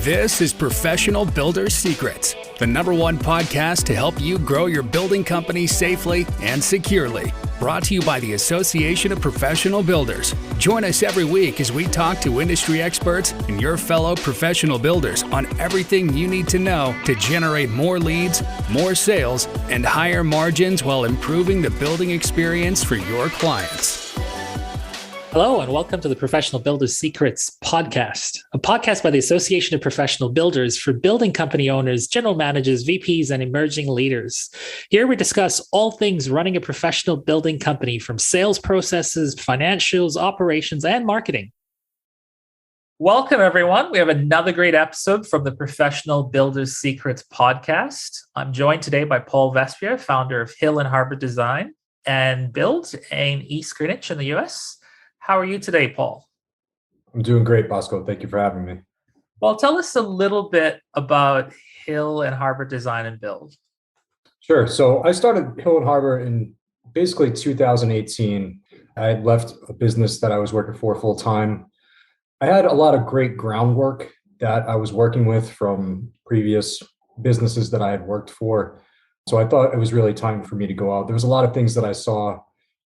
This is Professional Builders Secrets, the #1 podcast to help you grow your building company safely and securely. Brought to you by the Association of Professional Builders. Join us every week as we talk to industry experts and your fellow professional builders on everything you need to know to generate more leads, more sales, and higher margins while improving the building experience for your clients. Hello, and welcome to the Professional Builders Secrets podcast, a podcast by the Association of Professional Builders for building company owners, general managers, VPs, and emerging leaders. Here we discuss all things running a professional building company, from sales processes, financials, operations, and marketing. Welcome, everyone. We have another great episode from the Professional Builders Secrets podcast. I'm joined today by Paul Vespia, founder of Hill and Harbor Design and Build in East Greenwich in the US. How are you today, Paul? I'm doing great, Bosco. Thank you for having me. Well, tell us a little bit about Hill and Harbor Design and Build. Sure. So I started Hill and Harbor in basically 2018. I had left a business that I was working for full time. I had a lot of great groundwork that I was working with from previous businesses that I had worked for. So I thought it was really time for me to go out. There was a lot of things that I saw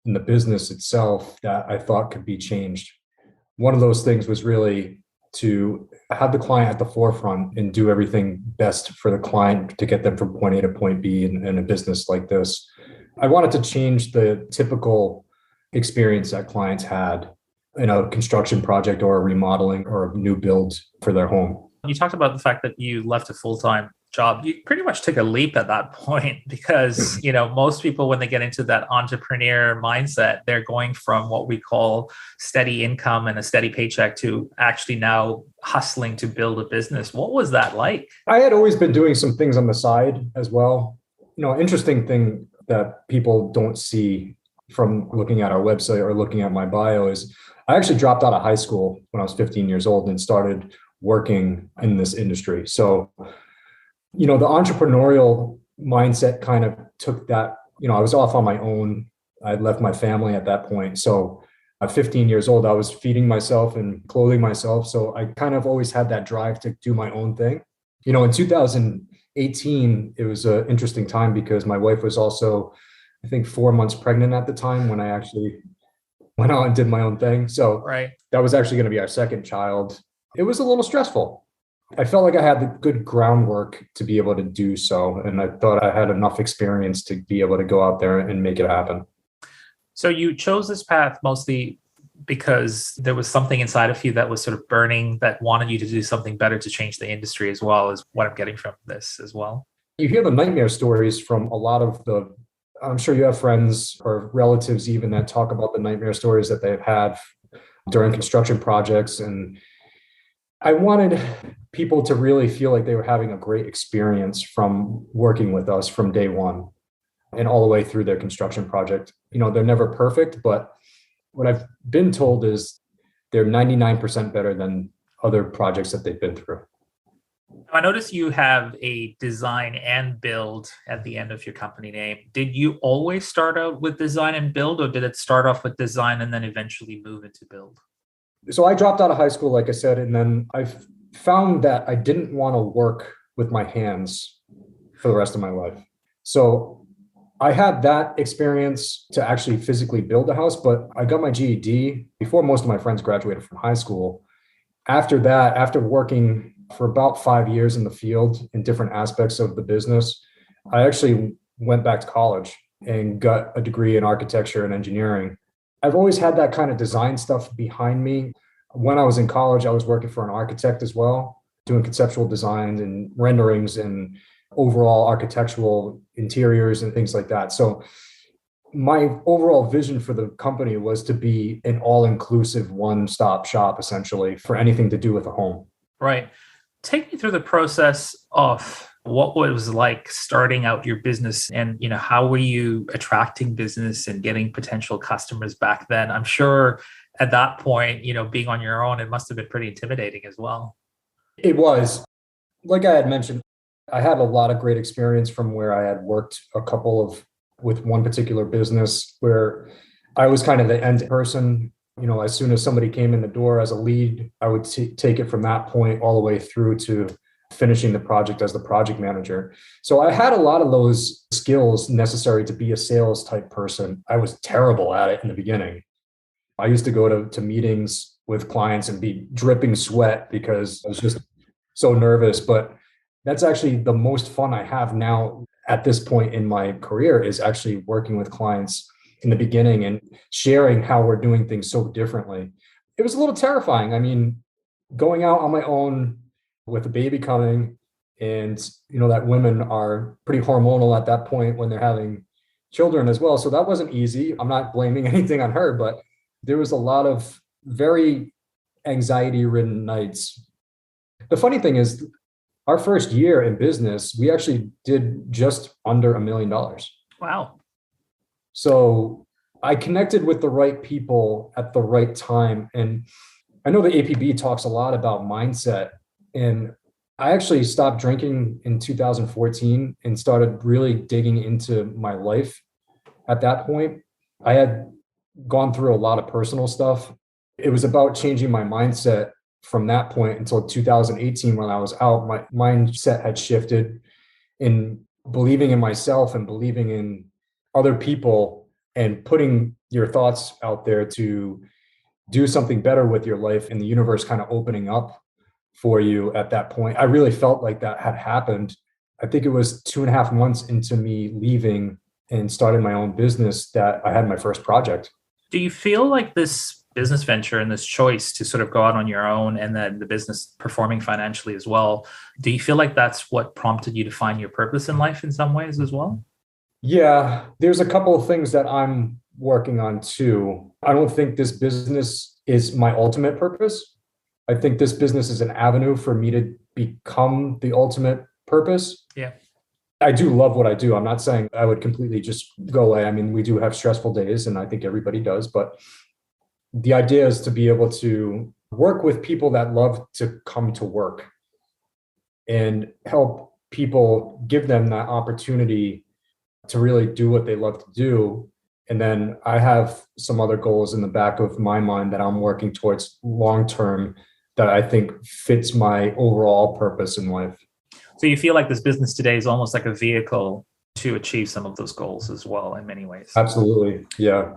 in the business itself that I thought could be changed. One of those things was really to have the client at the forefront and do everything best for the client to get them from point A to point B in a business like this. I wanted to change the typical experience that clients had in a construction project or a remodeling or a new build for their home. You talked about the fact that you left a full-time job. You pretty much took a leap at that point because, most people, when they get into that entrepreneur mindset, they're going from what we call steady income and a steady paycheck to actually now hustling to build a business. What was that like? I had always been doing some things on the side as well. Interesting thing that people don't see from looking at our website or looking at my bio is I actually dropped out of high school when I was 15 years old and started working in this industry. So the entrepreneurial mindset kind of took that, I was off on my own. I'd left my family at that point. So at 15 years old, I was feeding myself and clothing myself. So I kind of always had that drive to do my own thing. In 2018, it was an interesting time because my wife was also, I think, 4 months pregnant at the time when I actually went out and did my own thing. So That was actually going to be our second child. It was a little stressful. I felt like I had the good groundwork to be able to do so. And I thought I had enough experience to be able to go out there and make it happen. So you chose this path mostly because there was something inside of you that was sort of burning, that wanted you to do something better to change the industry, as well as what I'm getting from this as well. You hear the nightmare stories from a lot of I'm sure you have friends or relatives even that talk about the nightmare stories that they've had during construction projects. And I wanted people to really feel like they were having a great experience from working with us from day one and all the way through their construction project. They're never perfect, but what I've been told is they're 99% better than other projects that they've been through. I notice you have a design and build at the end of your company name. Did you always start out with design and build, or did it start off with design and then eventually move into build? So I dropped out of high school, like I said, and then I found that I didn't want to work with my hands for the rest of my life. So I had that experience to actually physically build a house, but I got my GED before most of my friends graduated from high school. After that, after working for about 5 years in the field in different aspects of the business, I actually went back to college and got a degree in architecture and engineering. I've always had that kind of design stuff behind me. When I was in college, I was working for an architect as well, doing conceptual designs and renderings and overall architectural interiors and things like that. So my overall vision for the company was to be an all-inclusive one-stop shop, essentially, for anything to do with a home. Right. Take me through the process of what it was like starting out your business, and how were you attracting business and getting potential customers back then? I'm sure at that point, being on your own, it must have been pretty intimidating as well. It was. Like I had mentioned, I had a lot of great experience from where I had worked with one particular business where I was kind of the end person As soon as somebody came in the door as a lead, I would take it from that point all the way through to finishing the project as the project manager. So I had a lot of those skills necessary to be a sales type person. I was terrible at it in the beginning. I used to go to meetings with clients and be dripping sweat because I was just so nervous. But that's actually the most fun I have now at this point in my career, is actually working with clients in the beginning and sharing how we're doing things so differently. It was a little terrifying. I mean, going out on my own with a baby coming, and that women are pretty hormonal at that point when they're having children as well. So that wasn't easy. I'm not blaming anything on her, but there was a lot of very anxiety-ridden nights. The funny thing is, our first year in business, we actually did just under $1 million. Wow. So I connected with the right people at the right time. And I know the APB talks a lot about mindset. And I actually stopped drinking in 2014 and started really digging into my life at that point. I had gone through a lot of personal stuff. It was about changing my mindset from that point until 2018 when I was out. My mindset had shifted in believing in myself and believing in other people and putting your thoughts out there to do something better with your life, and the universe kind of opening up for you at that point. I really felt like that had happened. I think it was 2.5 months into me leaving and starting my own business that I had my first project. Do you feel like this business venture and this choice to sort of go out on your own, and then the business performing financially as well, do you feel like that's what prompted you to find your purpose in life in some ways as well? Yeah, there's a couple of things that I'm working on too. I don't think this business is my ultimate purpose. I think this business is an avenue for me to become the ultimate purpose. Yeah. I do love what I do. I'm not saying I would completely just go away. I mean, we do have stressful days, and I think everybody does, but the idea is to be able to work with people that love to come to work and help people, give them that opportunity to really do what they love to do. And then I have some other goals in the back of my mind that I'm working towards long-term that I think fits my overall purpose in life. So you feel like this business today is almost like a vehicle to achieve some of those goals as well in many ways. Absolutely. Yeah.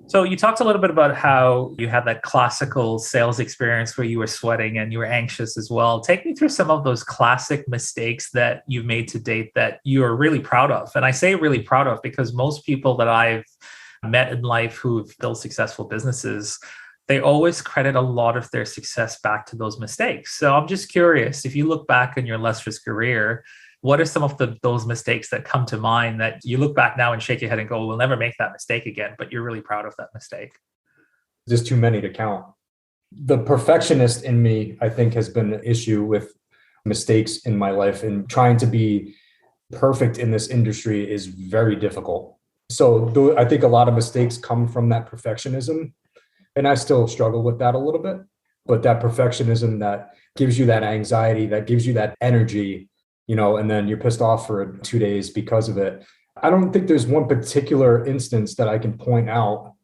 So you talked a little bit about how you had that classical sales experience where you were sweating and you were anxious as well. Take me through some of those classic mistakes that you've made to date that you are really proud of. And I say really proud of because most people that I've met in life who've built successful businesses, they always credit a lot of their success back to those mistakes. So I'm just curious, if you look back in your illustrious career, what are some of those mistakes that come to mind that you look back now and shake your head and go, we'll never make that mistake again, but you're really proud of that mistake? There's too many to count. The perfectionist in me, I think, has been an issue with mistakes in my life, and trying to be perfect in this industry is very difficult. So I think a lot of mistakes come from that perfectionism, and I still struggle with that a little bit, but that perfectionism that gives you that anxiety, that gives you that energy, and then you're pissed off for 2 days because of it. I don't think there's one particular instance that I can point out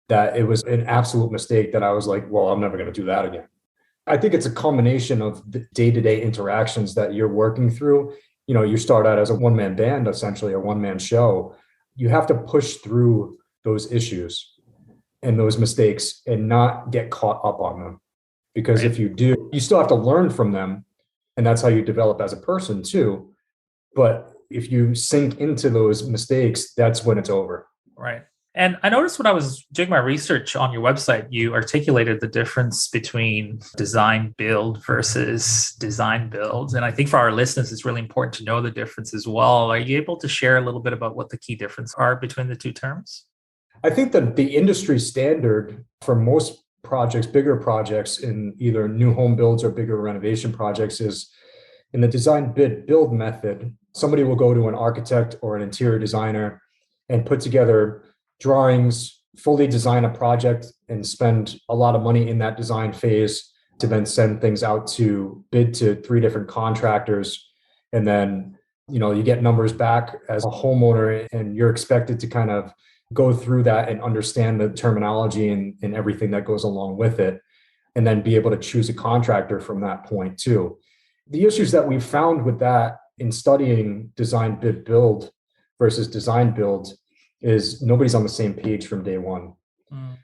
that it was an absolute mistake that I was like, well, I'm never going to do that again. I think it's a combination of the day-to-day interactions that you're working through. You start out as a one-man band, essentially, a one-man show. You have to push through those issues and those mistakes and not get caught up on them. Because if you do, you still have to learn from them. And that's how you develop as a person too. But if you sink into those mistakes, that's when it's over. Right. And I noticed when I was doing my research on your website, you articulated the difference between design build versus design builds. And I think for our listeners, it's really important to know the difference as well. Are you able to share a little bit about what the key differences are between the two terms? I think that the industry standard for most projects, bigger projects in either new home builds or bigger renovation projects, is in the design bid build method. Somebody will go to an architect or an interior designer and put together drawings, fully design a project, and spend a lot of money in that design phase to then send things out to bid to 3 different contractors. And then, you get numbers back as a homeowner, and you're expected to kind of go through that and understand the terminology and everything that goes along with it, and then be able to choose a contractor from that point too. The issues that we've found with that in studying design bid build versus design build is nobody's on the same page from day one.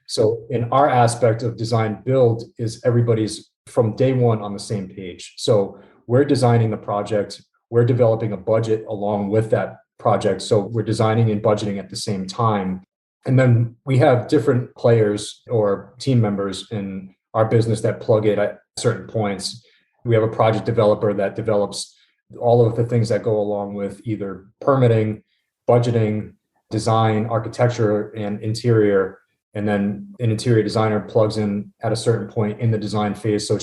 So in our aspect of design build is everybody's from day one on the same page. So we're designing the project, we're developing a budget along with that project. So we're designing and budgeting at the same time. And then we have different players or team members in our business that plug in at certain points. We have a project developer that develops all of the things that go along with either permitting, budgeting, design, architecture, and interior. And then an interior designer plugs in at a certain point in the design phase. So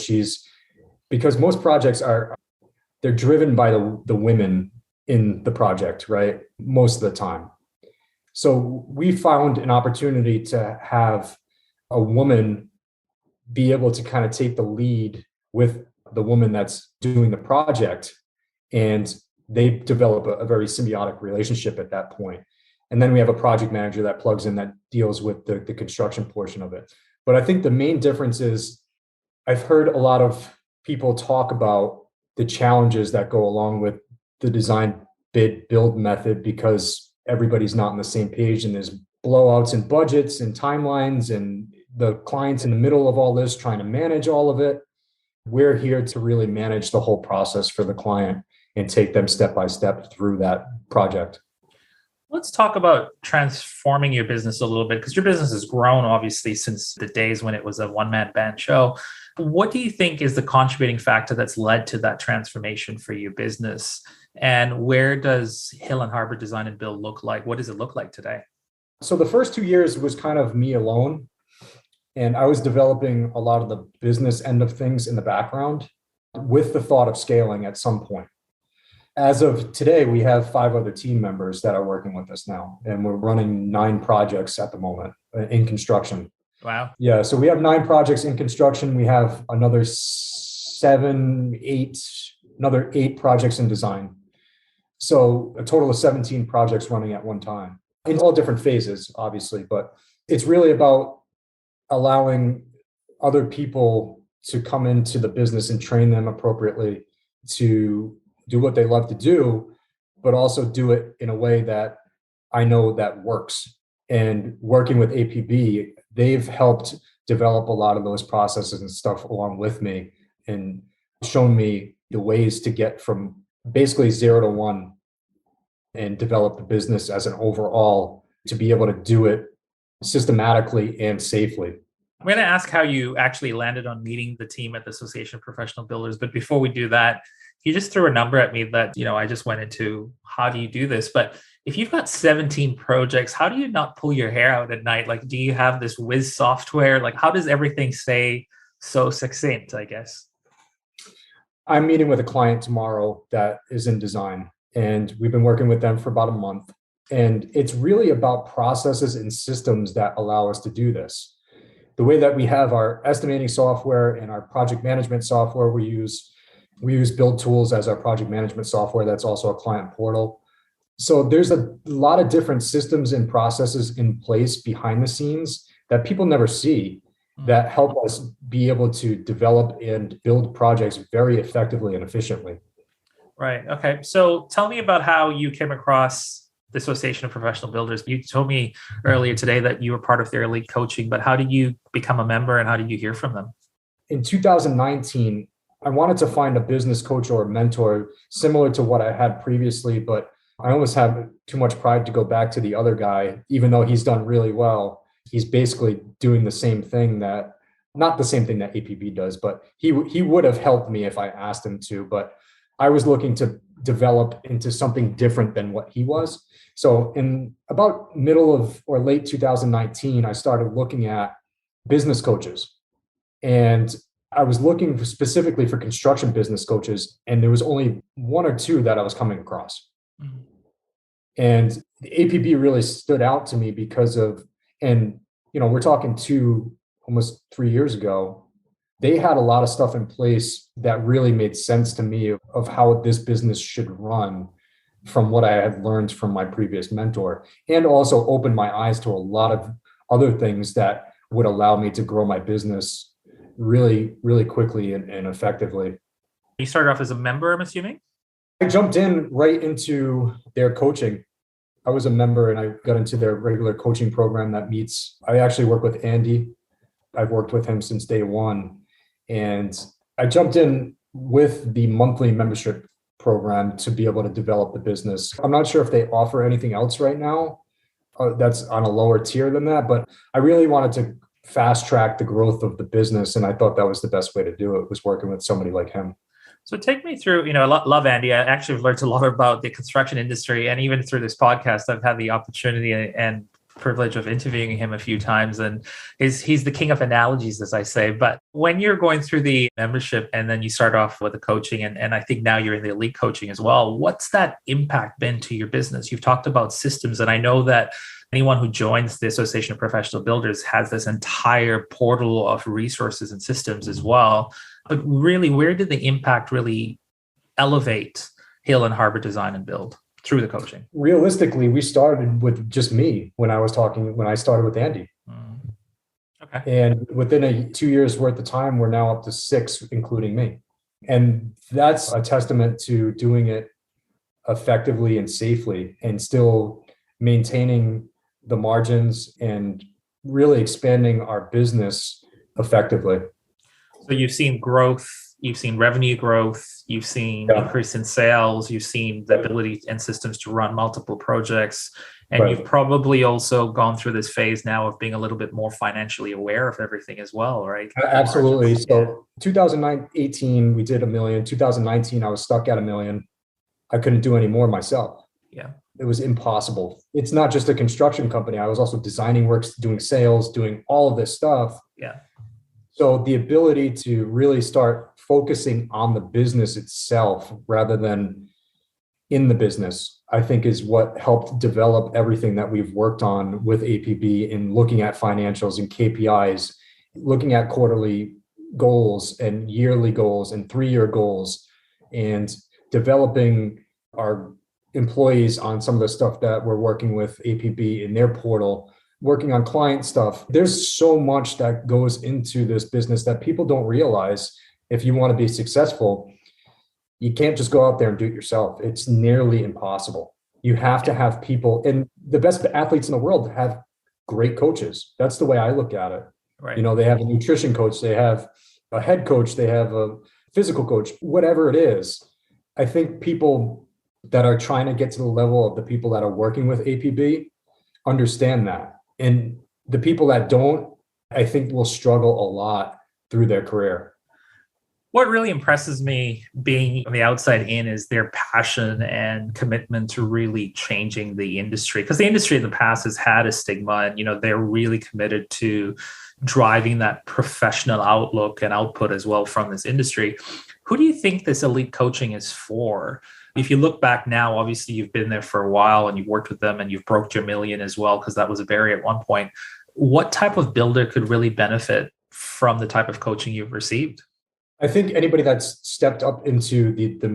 because most projects they're driven by the women in the project, right? Most of the time. So we found an opportunity to have a woman be able to kind of take the lead with the woman that's doing the project, and they develop a very symbiotic relationship at that point. And then we have a project manager that plugs in that deals with the construction portion of it. But I think the main difference is I've heard a lot of people talk about the challenges that go along with the design bid build method because everybody's not on the same page, and there's blowouts and budgets and timelines, and the client's in the middle of all this trying to manage all of it. We're here to really manage the whole process for the client and take them step by step through that project. Let's talk about transforming your business a little bit, because your business has grown, obviously, since the days when it was a one-man band show. What do you think is the contributing factor that's led to that transformation for your business? And where does Hill and Harbor Design and Build look like? What does it look like today? So the first 2 years was kind of me alone. And I was developing a lot of the business end of things in the background with the thought of scaling at some point. As of today, we have 5 other team members that are working with us now, and we're running 9 projects at the moment in construction. Wow. Yeah. So we have 9 projects in construction. We have another 8 projects in design. So a total of 17 projects running at one time in all different phases, obviously, but it's really about allowing other people to come into the business and train them appropriately to do what they love to do, but also do it in a way that I know that works. And working with APB, they've helped develop a lot of those processes and stuff along with me and shown me the ways to get from basically 0 to 1 and develop the business as an overall to be able to do it systematically and safely. I'm going to ask how you actually landed on meeting the team at the Association of Professional Builders. But before we do that, you just threw a number at me that, I just went into, how do you do this? But if you've got 17 projects, how do you not pull your hair out at night? Like, do you have this whiz software? Like, how does everything stay so succinct, I guess? I'm meeting with a client tomorrow that is in design, and we've been working with them for about a month. And it's really about processes and systems that allow us to do this. The way that we have our estimating software and our project management software, we use Build Tools as our project management software. That's also a client portal. So there's a lot of different systems and processes in place behind the scenes that people never see that help us be able to develop and build projects very effectively and efficiently. Right. Okay. So tell me about how you came across the Association of Professional Builders. You told me earlier today that you were part of their elite coaching, but how did you become a member and how did you hear from them? In 2019, I wanted to find a business coach or a mentor similar to what I had previously, but I almost have too much pride to go back to the other guy, even though he's done really well. He's basically doing the same thing not the same thing that APB does, but he would have helped me if I asked him to, but I was looking to develop into something different than what he was. So in about middle of or late 2019, I started looking at business coaches, and I was looking specifically for construction business coaches, and there was only 1 or 2 that I was coming across. Mm-hmm. And the APB really stood out to me because of, and we're talking almost 3 years ago, they had a lot of stuff in place that really made sense to me of how this business should run. from what I had learned from my previous mentor, and also opened my eyes to a lot of other things that would allow me to grow my business really, really quickly and effectively. You started off as a member, I'm assuming? I jumped in right into their coaching. I was a member and I got into their regular coaching program that meets. I actually work with Andy. I've worked with him since day one. And I jumped in with the monthly membership program to be able to develop the business. I'm not sure if they offer anything else right now that's on a lower tier than that, but I really wanted to fast track the growth of the business. And I thought that was the best way to do it, was working with somebody like him. So take me through, I love Andy. I actually have learned a lot about the construction industry. And even through this podcast, I've had the opportunity and privilege of interviewing him a few times. And he's the king of analogies, as I say. But when you're going through the membership and then you start off with the coaching, and I think now you're in the elite coaching as well, what's that impact been to your business? You've talked about systems, and I know that anyone who joins the Association of Professional Builders has this entire portal of resources and systems as well. But really, where did the impact really elevate Hill and Harbor Design and Build through the coaching? Realistically, we started with just me when I started with Andy. Okay. And within 2 years worth of time, we're now up to 6, including me. And that's a testament to doing it effectively and safely and still maintaining the margins and really expanding our business effectively. So you've seen growth, you've seen revenue growth, you've seen increase in sales, you've seen the ability and systems to run multiple projects, and you've probably also gone through this phase now of being a little bit more financially aware of everything as well, right? Absolutely. So 2018, we did $1 million. 2019, I was stuck at $1 million. I couldn't do any more myself. Yeah. It was impossible. It's not just a construction company. I was also designing works, doing sales, doing all of this stuff. Yeah. So the ability to really start focusing on the business itself rather than in the business, I think is what helped develop everything that we've worked on with APB in looking at financials and KPIs, looking at quarterly goals and yearly goals and 3-year goals, and developing our employees on some of the stuff that we're working with APB in their portal, working on client stuff. There's so much that goes into this business that people don't realize. If you want to be successful, you can't just go out there and do it yourself. It's nearly impossible. You have to have people, and the best athletes in the world have great coaches. That's the way I look at it. Right. They have a nutrition coach, they have a head coach, they have a physical coach, whatever it is. I think people that are trying to get to the level of the people that are working with APB understand that. And the people that don't, I think, will struggle a lot through their career. What really impresses me being on the outside in is their passion and commitment to really changing the industry. Because the industry in the past has had a stigma, and they're really committed to driving that professional outlook and output as well from this industry. Who do you think this elite coaching is for? If you look back now, obviously you've been there for a while and you've worked with them and you've broke your $1 million as well, because that was a barrier at one point. What type of builder could really benefit from the type of coaching you've received? I think anybody that's stepped up into the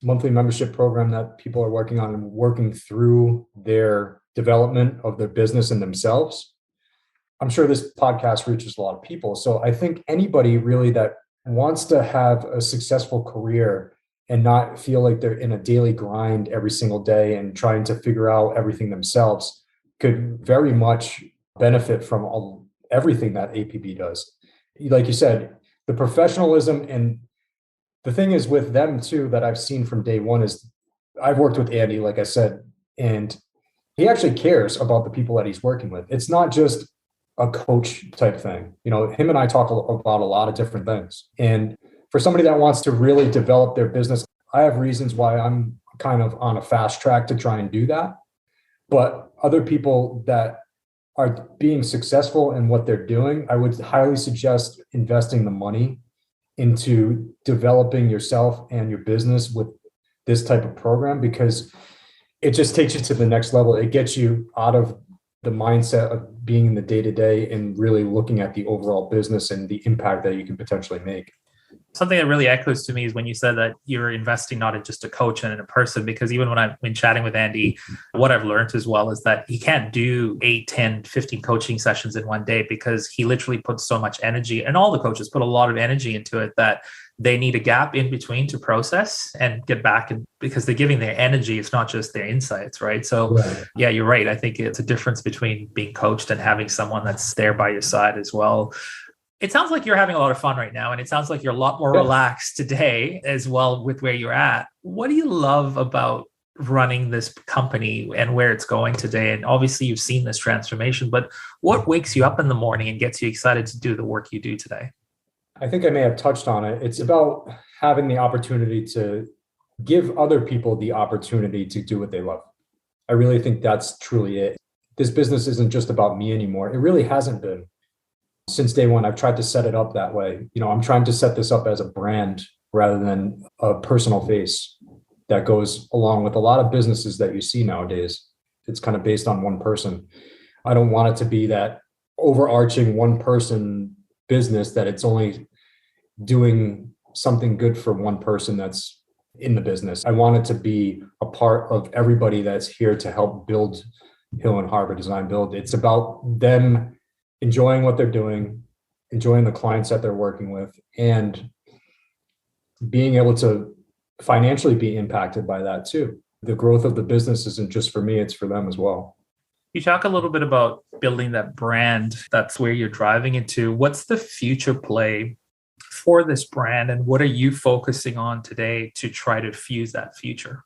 monthly membership program that people are working on and working through their development of their business and themselves. I'm sure this podcast reaches a lot of people. So I think anybody really that wants to have a successful career and not feel like they're in a daily grind every single day and trying to figure out everything themselves could very much benefit from everything that APB does. Like you said, the professionalism, and the thing is with them too, that I've seen from day one is I've worked with Andy, like I said, and he actually cares about the people that he's working with. It's not just a coach type thing. Him and I talk about a lot of different things. And for somebody that wants to really develop their business, I have reasons why I'm kind of on a fast track to try and do that. But other people that are being successful in what they're doing, I would highly suggest investing the money into developing yourself and your business with this type of program, because it just takes you to the next level. It gets you out of the mindset of being in the day-to-day and really looking at the overall business and the impact that you can potentially make. Something that really echoes to me is when you said that you're investing not in just a coach and in a person, because even when I've been chatting with Andy, what I've learned as well is that he can't do 8, 10, 15 coaching sessions in one day because he literally puts so much energy, and all the coaches put a lot of energy into it, that they need a gap in between to process and get back. And because they're giving their energy, it's not just their insights, right? So yeah, you're right. I think it's a difference between being coached and having someone that's there by your side as well. It sounds like you're having a lot of fun right now, and it sounds like you're a lot more relaxed today as well with where you're at. What do you love about running this company and where it's going today? And obviously you've seen this transformation, but what wakes you up in the morning and gets you excited to do the work you do today? I think I may have touched on it. It's about having the opportunity to give other people the opportunity to do what they love. I really think that's truly it. This business isn't just about me anymore. It really hasn't been. Since day one, I've tried to set it up that way. I'm trying to set this up as a brand rather than a personal face that goes along with a lot of businesses that you see nowadays. It's kind of based on one person. I don't want it to be that overarching one person business that it's only doing something good for one person that's in the business. I want it to be a part of everybody that's here to help build Hill and Harbor Design Build. It's about them enjoying what they're doing, enjoying the clients that they're working with, and being able to financially be impacted by that too. The growth of the business isn't just for me, it's for them as well. You talk a little bit about building that brand. That's where you're driving into. What's the future play for this brand, and what are you focusing on today to try to fuse that future?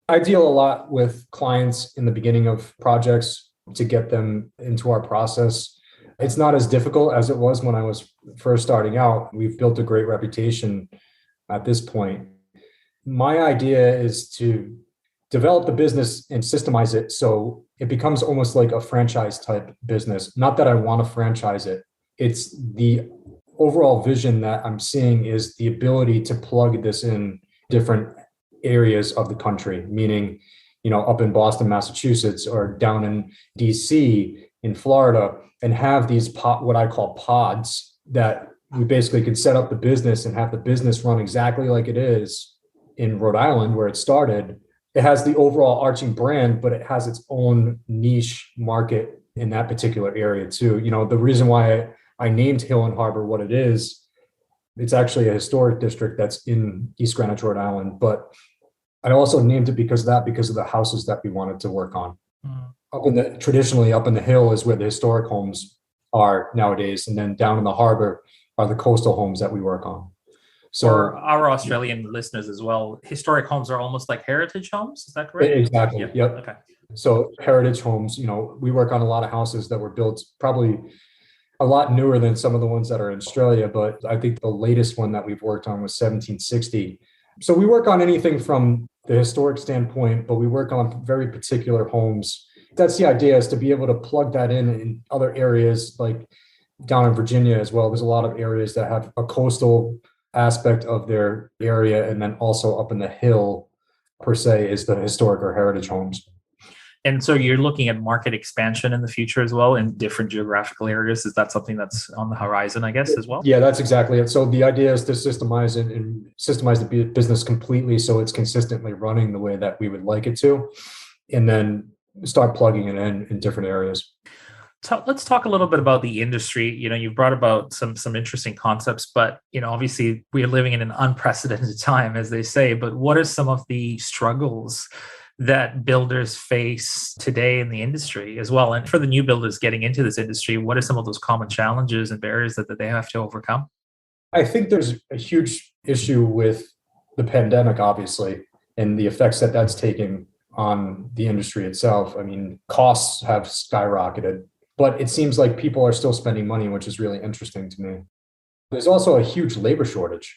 I deal a lot with clients in the beginning of projects to get them into our process. It's not as difficult as it was when I was first starting out. We've built a great reputation at this point. My idea is to develop the business and systemize it so it becomes almost like a franchise type business. Not that I want to franchise it. It's the overall vision that I'm seeing is the ability to plug this in different areas of the country, meaning, up in Boston, Massachusetts, or down in DC, in Florida, and have these what I call pods that we basically could set up the business and have the business run exactly like it is in Rhode Island where it started. It has the overall arching brand, but it has its own niche market in that particular area too. The reason why I named Hill and Harbor what it is, it's actually a historic district that's in East Greenwich, Rhode Island, but I also named it because of the houses that we wanted to work on. Traditionally up in the hill is where the historic homes are nowadays. And then down in the harbor are the coastal homes that we work on. So for our Australian listeners as well, historic homes are almost like heritage homes. Is that correct? Exactly. Yep. Okay. So heritage homes, we work on a lot of houses that were built probably a lot newer than some of the ones that are in Australia. But I think the latest one that we've worked on was 1760. So we work on anything from the historic standpoint, but we work on very particular homes. That's the idea, is to be able to plug that in other areas, like down in Virginia as well. There's a lot of areas that have a coastal aspect of their area. And then also up in the hill, per se, is the historic or heritage homes. And so you're looking at market expansion in the future as well in different geographical areas. Is that something that's on the horizon, I guess, as well? Yeah, that's exactly it. So the idea is to systemize it and systemize the business completely so it's consistently running the way that we would like it to, and then start plugging it in different areas. Let's talk a little bit about the industry. You've brought about some interesting concepts, but obviously we are living in an unprecedented time, as they say. But what are some of the struggles that builders face today in the industry as well? And for the new builders getting into this industry, what are some of those common challenges and barriers that they have to overcome? I think there's a huge issue with the pandemic, obviously, and the effects that that's taking on the industry itself. I mean, costs have skyrocketed, but it seems like people are still spending money, which is really interesting to me. There's also a huge labor shortage.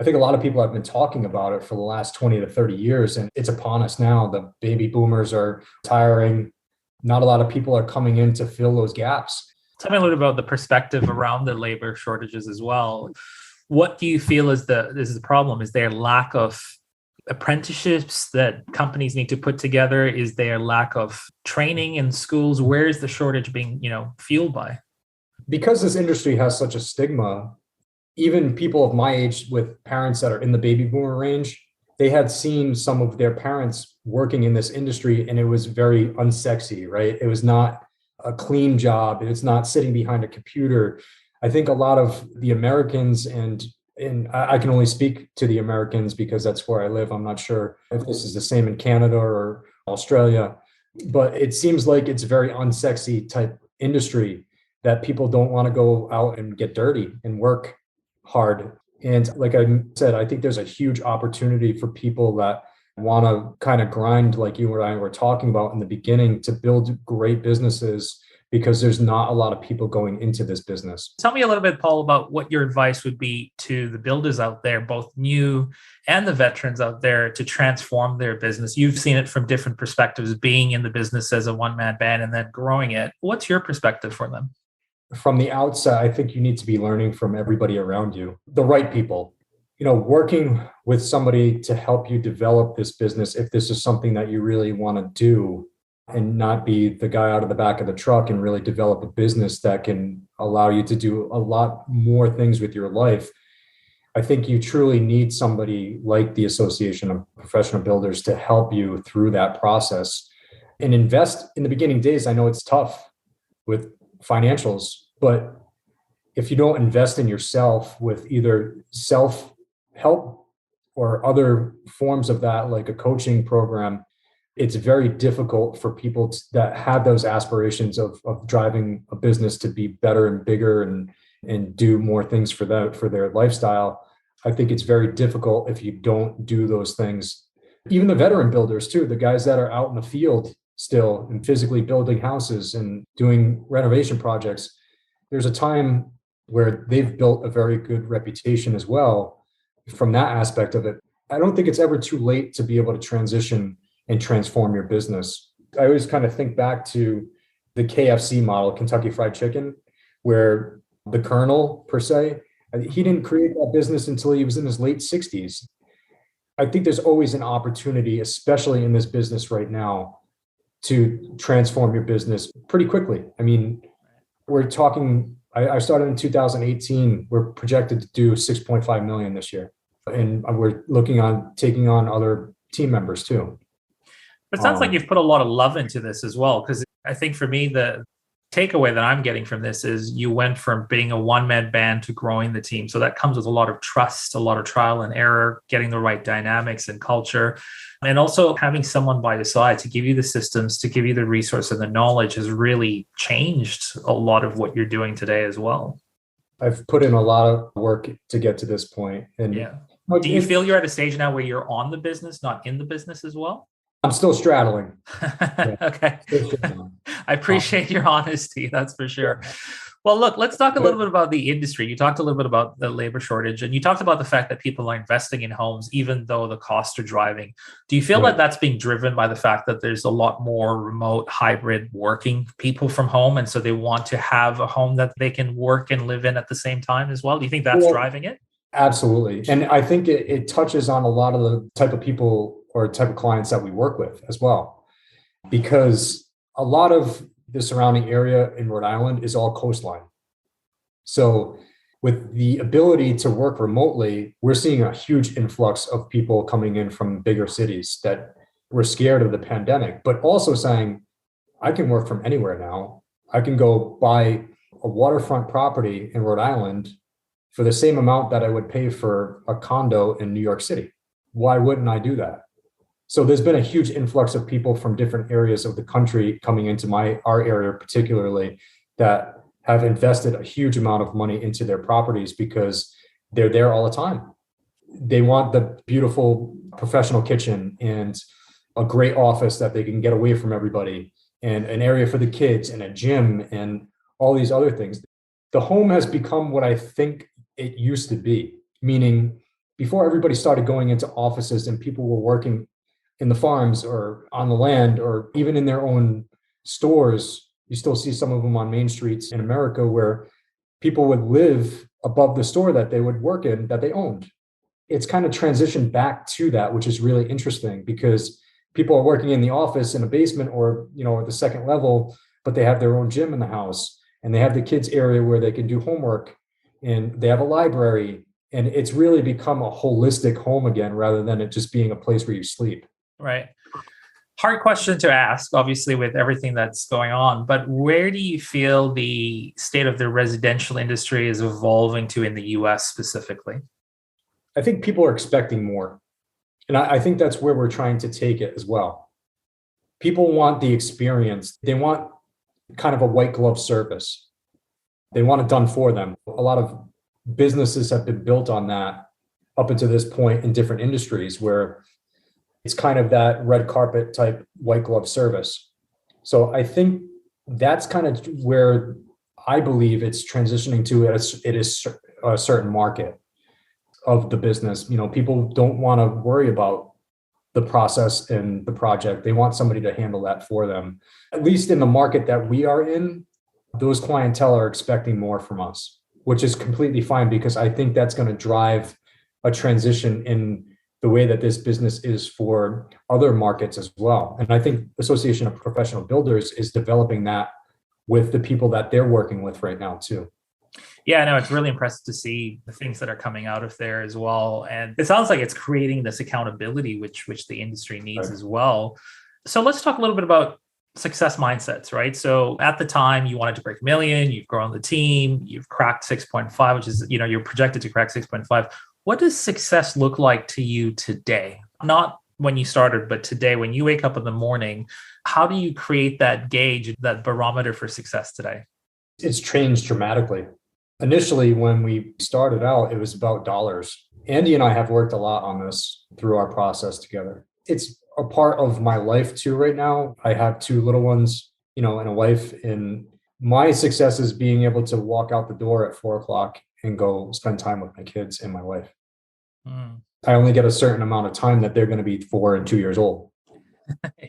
I think a lot of people have been talking about it for the last 20 to 30 years, and it's upon us now. The baby boomers are retiring. Not a lot of people are coming in to fill those gaps. Tell me a little about the perspective around the labor shortages as well. What do you feel is the problem? Is there lack of apprenticeships that companies need to put together? Is there lack of training in schools? Where is the shortage being, fueled by? Because this industry has such a stigma, even people of my age with parents that are in the baby boomer range, they had seen some of their parents working in this industry, and it was very unsexy, right? It was not a clean job. It's not sitting behind a computer. I think a lot of the Americans, and I can only speak to the Americans because that's where I live. I'm not sure if this is the same in Canada or Australia, but it seems like it's a very unsexy type industry that people don't want to go out and get dirty and work hard. And like I said, I think there's a huge opportunity for people that want to kind of grind like you and I were talking about in the beginning to build great businesses, because there's not a lot of people going into this business. Tell me a little bit, Paul, about what your advice would be to the builders out there, both new and the veterans out there, to transform their business. You've seen it from different perspectives, being in the business as a one-man band and then growing it. What's your perspective for them? From the outset, I think you need to be learning from everybody around you, the right people. Working with somebody to help you develop this business, if this is something that you really want to do, and not be the guy out of the back of the truck, and really develop a business that can allow you to do a lot more things with your life. I think you truly need somebody like the Association of Professional Builders to help you through that process and invest in the beginning days. I know it's tough with financials, but if you don't invest in yourself with either self-help or other forms of that, like a coaching program, it's very difficult for people that have those aspirations of driving a business to be better and bigger and do more things for their lifestyle. I think it's very difficult if you don't do those things. Even the veteran builders too, the guys that are out in the field still and physically building houses and doing renovation projects, there's a time where they've built a very good reputation as well from that aspect of it. I don't think it's ever too late to be able to transition and transform your business. I always kind of think back to the KFC model, Kentucky Fried Chicken, where the Colonel, per se, he didn't create that business until he was in his late 60s. I think there's always an opportunity, especially in this business right now, to transform your business pretty quickly. I mean, we're talking, I started in 2018. We're projected to do 6.5 million this year. And we're looking on taking on other team members too. But it sounds like you've put a lot of love into this as well, because I think for me, the takeaway that I'm getting from this is you went from being a one-man band to growing the team. So that comes with a lot of trust, a lot of trial and error, getting the right dynamics and culture, and also having someone by your side to give you the systems, to give you the resource and the knowledge has really changed a lot of what you're doing today as well. I've put in a lot of work to get to this point. And yeah. Do you feel you're at a stage now where you're on the business, not in the business as well? I'm still straddling. Okay. I appreciate your honesty. That's for sure. Well, look, let's talk a little bit about the industry. You talked a little bit about the labor shortage, and you talked about the fact that people are investing in homes, even though the costs are driving. Do you feel that that's being driven by the fact that there's a lot more remote hybrid working people from home? And so they want to have a home that they can work and live in at the same time as well? Do you think that's driving it? Absolutely. And I think it touches on a lot of the type of people or type of clients that we work with as well, because a lot of the surrounding area in Rhode Island is all coastline. So with the ability to work remotely, we're seeing a huge influx of people coming in from bigger cities that were scared of the pandemic, but also saying, I can work from anywhere now. I can go buy a waterfront property in Rhode Island for the same amount that I would pay for a condo in New York City. Why wouldn't I do that? So there's been a huge influx of people from different areas of the country coming into our area particularly, that have invested a huge amount of money into their properties because they're there all the time. They want the beautiful professional kitchen and a great office that they can get away from everybody, and an area for the kids and a gym and all these other things. The home has become what I think it used to be, meaning before everybody started going into offices and people were working in the farms or on the land or even in their own stores. You still see some of them on main streets in America where people would live above the store that they would work in that they owned. It's kind of transitioned back to that, which is really interesting because people are working in the office in a basement or, at the second level, but they have their own gym in the house and they have the kids area where they can do homework and they have a library, and it's really become a holistic home again, rather than it just being a place where you sleep. Right. Hard question to ask, obviously, with everything that's going on, but where do you feel the state of the residential industry is evolving to in the US specifically? I think people are expecting more. And I think that's where we're trying to take it as well. People want the experience. They want kind of a white glove service. They want it done for them. A lot of businesses have been built on that up until this point in different industries, where it's kind of that red carpet type white glove service. So I think that's kind of where I believe it's transitioning to. It is a certain market of the business. People don't want to worry about the process and the project. They want somebody to handle that for them. At least in the market that we are in, those clientele are expecting more from us, which is completely fine, because I think that's going to drive a transition in the way that this business is for other markets as well. And I think Association of Professional Builders is developing that with the people that they're working with right now too. Yeah, no, it's really impressive to see the things that are coming out of there as well. And it sounds like it's creating this accountability, which the industry needs Right. as well. So let's talk a little bit about success mindsets, right? So at the time you wanted to break 1 million, you've grown the team, you've cracked 6.5, which is, you're projected to crack 6.5. What does success look like to you today? Not when you started, but today, when you wake up in the morning, how do you create that gauge, that barometer for success today? It's changed dramatically. Initially, when we started out, it was about dollars. Andy and I have worked a lot on this through our process together. It's a part of my life too right now. I have 2 little ones, and a wife, and my success is being able to walk out the door at 4:00 and go spend time with my kids and my wife. I only get a certain amount of time that they're going to be 4 and 2 years old.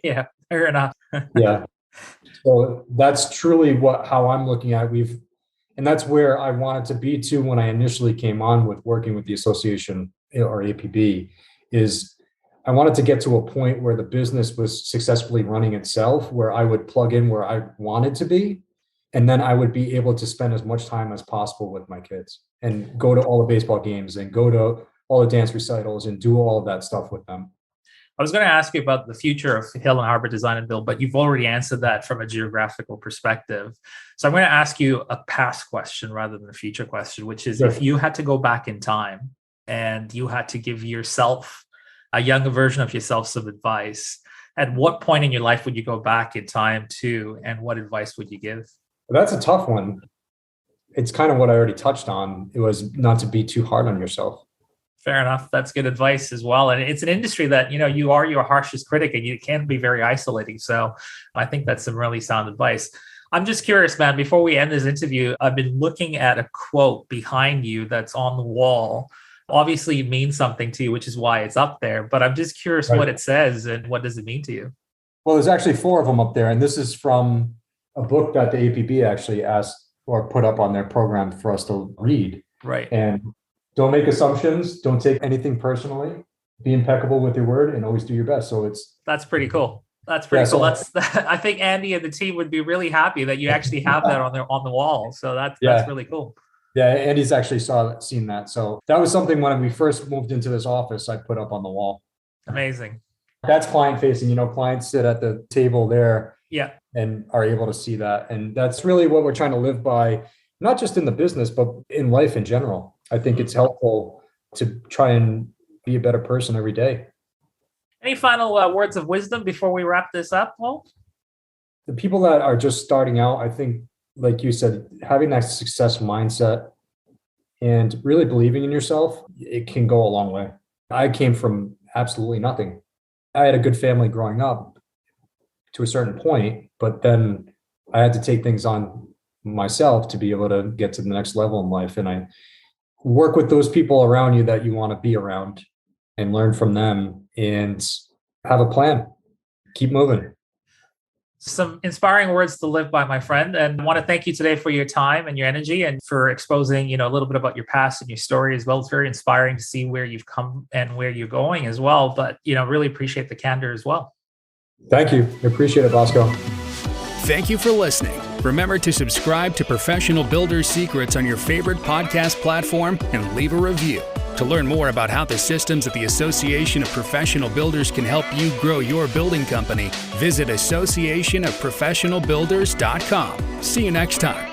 Yeah, fair enough. Yeah. So that's truly how I'm looking at it. And that's where I wanted to be too when I initially came on with working with the association or APB, is I wanted to get to a point where the business was successfully running itself, where I would plug in where I wanted to be. And then I would be able to spend as much time as possible with my kids and go to all the baseball games and go to all the dance recitals and do all of that stuff with them. I was going to ask you about the future of Hill and Harbor Design and Build, but you've already answered that from a geographical perspective. So I'm going to ask you a past question rather than a future question, which is, Sure. If you had to go back in time and you had to give yourself, a younger version of yourself, some advice, at what point in your life would you go back in time to, and what advice would you give? That's a tough one. It's kind of what I already touched on. It was not to be too hard on yourself. Fair enough. That's good advice as well. And it's an industry that, you are your harshest critic, and you can be very isolating. So I think that's some really sound advice. I'm just curious, man, before we end this interview, I've been looking at a quote behind you that's on the wall. Obviously, it means something to you, which is why it's up there. But I'm just curious what it says and what does it mean to you? Well, there's actually 4 of them up there. And this is from a book that the APB actually asked or put up on their program for us to read. Right. And don't make assumptions. Don't take anything personally. Be impeccable with your word and always do your best. So that's pretty cool. That's pretty cool. I think Andy and the team would be really happy that you actually have that on the wall. So that's really cool. Yeah, Andy's actually seen that. So that was something when we first moved into this office, I put up on the wall. Amazing. That's client facing. Clients sit at the table there. Yeah. And are able to see that. And that's really what we're trying to live by, not just in the business, but in life in general. I think it's helpful to try and be a better person every day. Any final words of wisdom before we wrap this up, Paul? The people that are just starting out, I think, like you said, having that success mindset and really believing in yourself, it can go a long way. I came from absolutely nothing. I had a good family growing up to a certain point, but then I had to take things on myself to be able to get to the next level in life. And I work with those people around you that you want to be around and learn from them and have a plan. Keep moving. Some inspiring words to live by, my friend. And I want to thank you today for your time and your energy and for exposing, a little bit about your past and your story as well. It's very inspiring to see where you've come and where you're going as well. But, really appreciate the candor as well. Thank you. I appreciate it, Bosco. Thank you for listening. Remember to subscribe to Professional Builders Secrets on your favorite podcast platform and leave a review. To learn more about how the systems at the Association of Professional Builders can help you grow your building company, visit associationofprofessionalbuilders.com. See you next time.